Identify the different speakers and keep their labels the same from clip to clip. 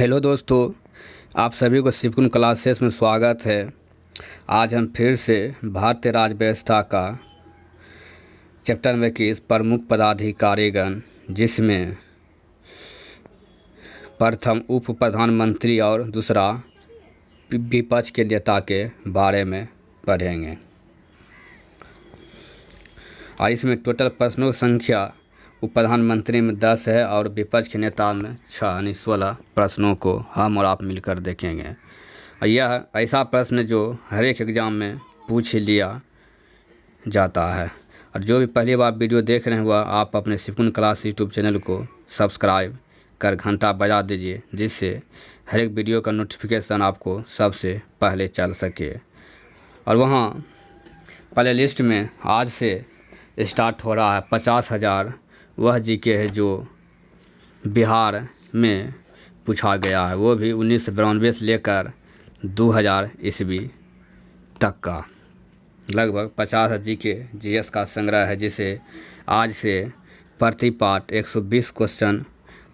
Speaker 1: Hello दोस्तों, आप सभी को शिवकुन क्लासेस में स्वागत है। आज हम फिर से भारतीय राज्य व्यवस्था का चैप्टर नंबर 21 प्रमुख पदाधिकारीगण, जिसमें प्रथम उप प्रधानमंत्री और दूसरा विपक्ष के नेता के बारे में पढ़ेंगे। और इसमें टोटल प्रश्नों की संख्या उप प्रधानमंत्री में 10 है और विपक्ष के नेता में 6 यानी 16 प्रश्नों को हम और आप मिलकर देखेंगे। और यह ऐसा प्रश्न जो हर एक एग्ज़ाम में पूछ लिया जाता है। और जो भी पहली बार वीडियो देख रहे हैं वह आप अपने शिवकुन क्लास यूट्यूब चैनल को सब्सक्राइब कर घंटा बजा दीजिए, जिससे हर एक वीडियो का नोटिफिकेशन आपको सबसे पहले चल सके। और वहाँ पहले लिस्ट में आज से स्टार्ट हो रहा है 50,000 वह जीके है जो बिहार में पूछा गया है, वो भी 1992 से लेकर 2000 ईस्वी तक का लगभग 50 जीके जीएस का संग्रह है, जिसे आज से प्रति पार्ट 120 क्वेश्चन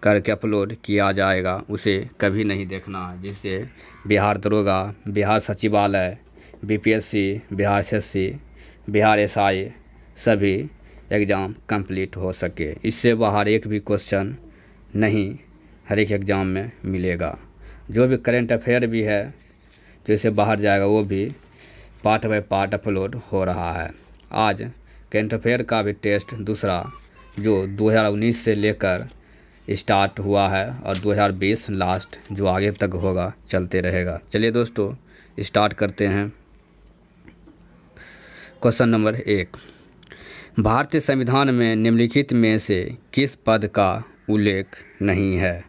Speaker 1: करके अपलोड किया जाएगा। उसे कभी नहीं देखना है, जिससे बिहार दरोगा, बिहार सचिवालय, BPSC, Bihar SSC, Bihar SI सभी एग्ज़ाम कंप्लीट हो सके। इससे बाहर एक भी क्वेश्चन नहीं हर एक एग्ज़ाम में मिलेगा। जो भी करेंट अफेयर भी है जो इससे बाहर जाएगा, वो भी पार्ट बाय पार्ट अपलोड हो रहा है। आज करेंट अफेयर का भी टेस्ट दूसरा जो 2019 से लेकर स्टार्ट हुआ है और 2020 लास्ट जो आगे तक होगा चलते रहेगा। चलिए दोस्तों स्टार्ट करते हैं। क्वेश्चन नंबर 1, भारतीय संविधान में निम्नलिखित में से किस पद का उल्लेख नहीं है?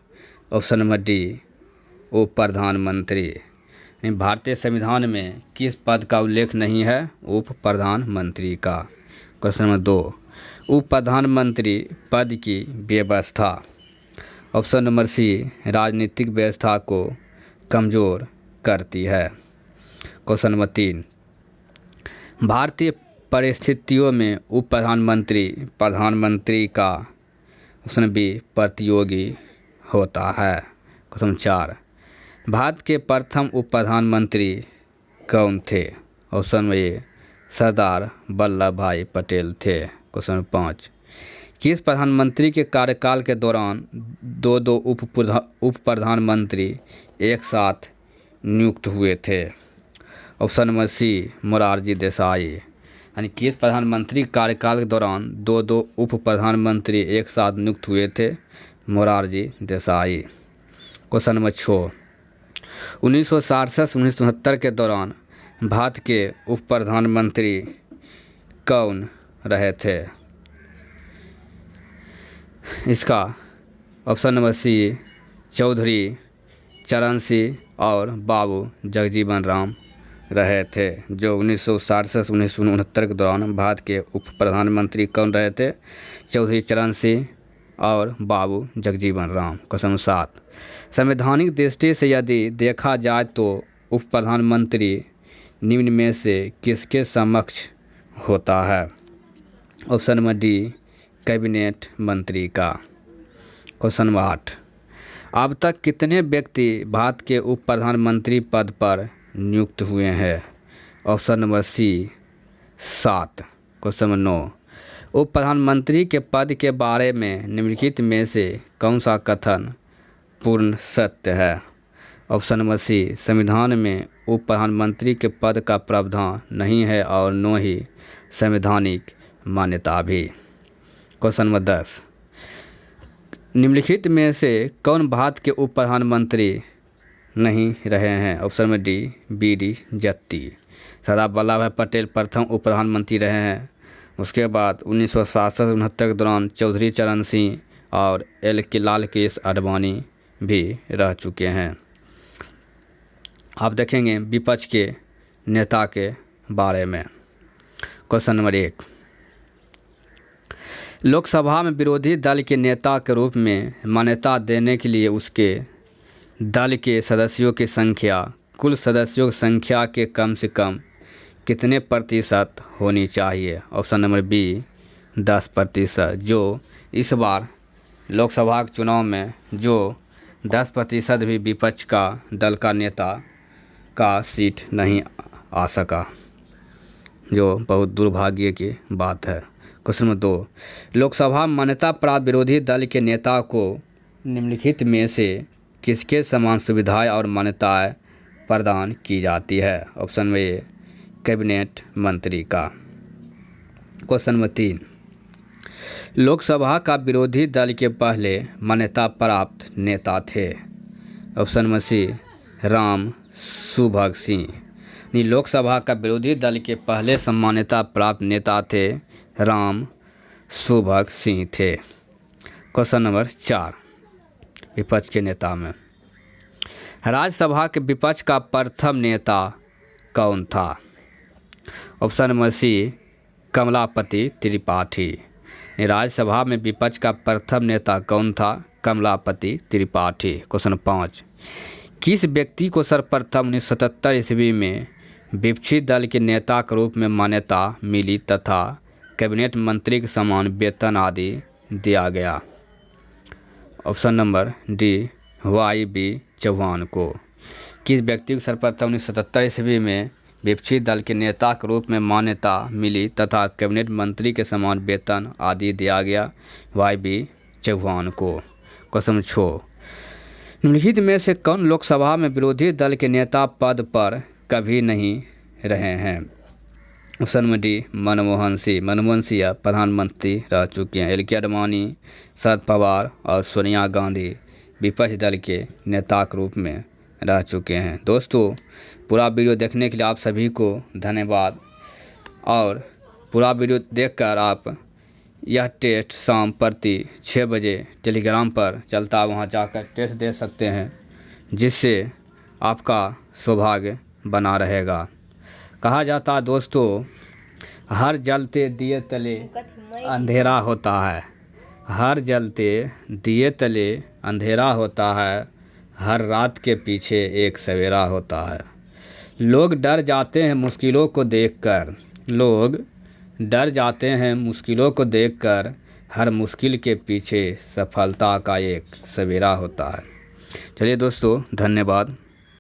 Speaker 1: ऑप्शन नंबर डी, उप प्रधानमंत्री। भारतीय संविधान में किस पद का उल्लेख नहीं है? उप प्रधानमंत्री का। क्वेश्चन नंबर 2, उप प्रधानमंत्री पद की व्यवस्था। ऑप्शन नंबर सी, राजनीतिक व्यवस्था को कमज़ोर करती है। क्वेश्चन नंबर 3, भारतीय परिस्थितियों में उप प्रधानमंत्री प्रधानमंत्री का ऑप्शन बी प्रतियोगी होता है। क्वेश्चन 4, भारत के प्रथम उप प्रधानमंत्री कौन थे? ऑप्शन ए सरदार वल्लभ भाई पटेल थे। क्वेश्चन 5, किस प्रधानमंत्री के कार्यकाल के दौरान दो उप प्रधानमंत्री एक साथ नियुक्त हुए थे? Option number C, Morarji Desai. यानी किस प्रधानमंत्री कार्यकाल के दौरान दो उप प्रधानमंत्री एक साथ नियुक्त हुए थे? मोरारजी देसाई। क्वेश्चन नंबर 6, 1967-1969 के दौरान भारत के उप प्रधानमंत्री कौन रहे थे? इसका ऑप्शन नंबर सी, चौधरी चरण सिंह और बाबू जगजीवन राम रहे थे। जो 1967 से 1969 के दौरान भारत के उप प्रधानमंत्री कौन रहे थे? चौधरी चरण सिंह और बाबू जगजीवन राम। क्वेश्चन 7, संवैधानिक दृष्टि से यदि देखा जाए तो उप प्रधानमंत्री निम्न में से किसके समक्ष होता है? ऑप्शन नंबर डी, कैबिनेट मंत्री का। क्वेश्चन नंबर 8, अब तक कितने व्यक्ति भारत के उप प्रधानमंत्री पद पर नियुक्त हुए हैं? Option number C, 7। Question number 9, उप प्रधानमंत्री के पद के बारे में निम्नलिखित में से कौन सा कथन पूर्ण सत्य है? ऑप्शन नंबर सी, संविधान में उप प्रधानमंत्री के पद का प्रावधान नहीं है और न ही संवैधानिक मान्यता भी। क्वेश्चन नंबर 10, निम्नलिखित में से कौन भारत के उप प्रधानमंत्री नहीं रहे हैं? Option number D, BD. Jatti. Sardar Vallabh Bhai Patel प्रथम उप प्रधानमंत्री रहे हैं। उसके बाद 1967-69 के दौरान चौधरी चरण सिंह और लाल कृष्ण आडवाणी भी रह चुके हैं। आप देखेंगे विपक्ष के नेता के बारे में। क्वेश्चन नंबर 1, लोकसभा में विरोधी दल के नेता के रूप में मान्यता देने के लिए उसके दल के सदस्यों की संख्या कुल सदस्यों की संख्या के कम से कम कितने प्रतिशत होनी चाहिए? Option number B, 10%। जो इस बार लोकसभा के चुनाव में जो 10% भी विपक्ष का दल का नेता का सीट नहीं आ सका, जो बहुत दुर्भाग्य की बात है। क्वेश्चन नंबर 2, लोकसभा मान्यता प्राप्त विरोधी दल के नेता को निम्नलिखित में से किसके समान सुविधाएं और मान्यताएं प्रदान की जाती है? ऑप्शन में ए, कैबिनेट मंत्री का। क्वेश्चन नंबर 3, लोकसभा का विरोधी दल के पहले मान्यता प्राप्त नेता थे। ऑप्शन नंबर सी, राम सुभग सिंह। लोकसभा का विरोधी दल के पहले मान्यता प्राप्त नेता थे राम सुभग सिंह थे। क्वेश्चन नंबर 4, विपक्ष के नेता में राज्यसभा के विपक्ष का प्रथम नेता कौन था? Option number C, Kamlapati Tripathi. Rajya Sabha में विपक्ष का प्रथम नेता कौन था? कमलापति त्रिपाठी। क्वेश्चन 5, किस व्यक्ति को सर्वप्रथम 1977 ईस्वी में विपक्षी दल के नेता के रूप में मान्यता मिली तथा कैबिनेट मंत्री के समान वेतन आदि दिया गया? Option number D, YB Chauhan को। किस व्यक्ति को सर्वप्रथम 1977 ईस्वी में विपक्षी दल के नेता के रूप में मान्यता मिली तथा कैबिनेट मंत्री के समान वेतन आदि दिया गया? YB चौहान को। क्वेश्चन 6, निम्नलिखित में से कौन लोकसभा में विरोधी दल के नेता पद पर कभी नहीं रहे हैं? Option number D, Manmohan Singh प्रधानमंत्री रह चुके हैं। LK आडवाणी, शरद पवार और सोनिया गांधी विपक्ष दल के नेता के रूप में रह चुके हैं। दोस्तों, पूरा वीडियो देखने के लिए आप सभी को धन्यवाद। और पूरा वीडियो देखकर आप यह टेस्ट शाम प्रति 6 बजे टेलीग्राम पर चलता है, वहां जाकर टेस्ट दे सकते हैं, जिससे आपका सौभाग्य बना रहेगा। कहा जाता है दोस्तों, हर जलते दिए तले अंधेरा होता है, हर जलते दिए तले अंधेरा होता है, हर रात के पीछे एक सवेरा होता है। लोग डर जाते हैं मुश्किलों को देखकर, लोग डर जाते हैं मुश्किलों को देखकर, हर मुश्किल के पीछे सफलता का एक सवेरा होता है। चलिए दोस्तों, धन्यवाद।